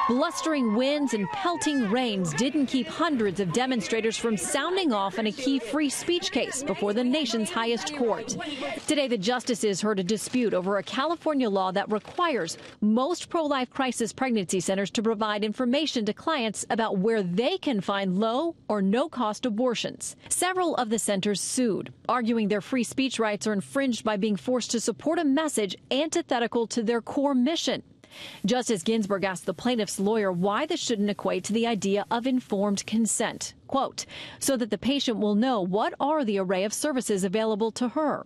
Blustering winds and pelting rains didn't keep hundreds of demonstrators from sounding off in a key free speech case before the nation's highest court. Today, the justices heard a dispute over a California law that requires most pro-life crisis pregnancy centers to provide information to clients about where they can find low or no-cost abortions. Several of the centers sued, arguing their free speech rights are infringed by being forced to support a message antithetical to their core mission. Justice Ginsburg asked the plaintiff's lawyer why this shouldn't equate to the idea of informed consent. Quote, so that the patient will know what are the array of services available to her.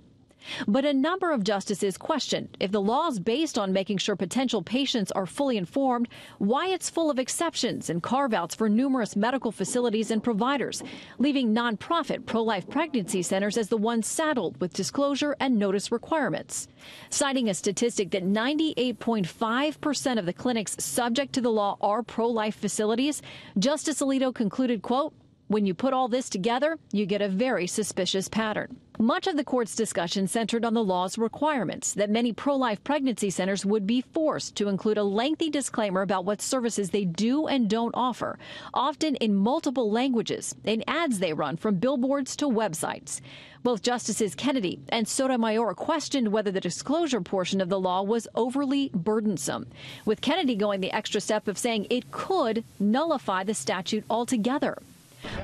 But a number of justices questioned if the law is based on making sure potential patients are fully informed, why it's full of exceptions and carve-outs for numerous medical facilities and providers, leaving nonprofit pro-life pregnancy centers as the ones saddled with disclosure and notice requirements. Citing a statistic that 98.5% of the clinics subject to the law are pro-life facilities, Justice Alito concluded, quote, when you put all this together, you get a very suspicious pattern. Much of the court's discussion centered on the law's requirements that many pro-life pregnancy centers would be forced to include a lengthy disclaimer about what services they do and don't offer, often in multiple languages, in ads they run from billboards to websites. Both Justices Kennedy and Sotomayor questioned whether the disclosure portion of the law was overly burdensome, with Kennedy going the extra step of saying it could nullify the statute altogether.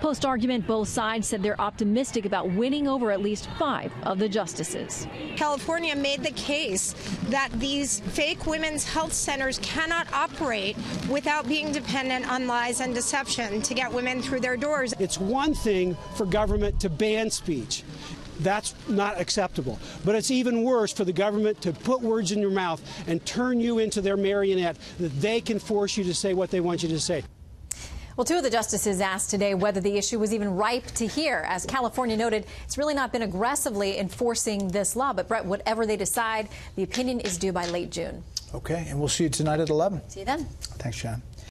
Post-argument, both sides said they're optimistic about winning over at least 5 of the justices. California made the case that these fake women's health centers cannot operate without being dependent on lies and deception to get women through their doors. It's one thing for government to ban speech. That's not acceptable. But it's even worse for the government to put words in your mouth and turn you into their marionette, that they can force you to say what they want you to say. Well, 2 of the justices asked today whether the issue was even ripe to hear. As California noted, it's really not been aggressively enforcing this law. But, Brett, whatever they decide, the opinion is due by late June. Okay, and we'll see you tonight at 11. See you then. Thanks, Shannon.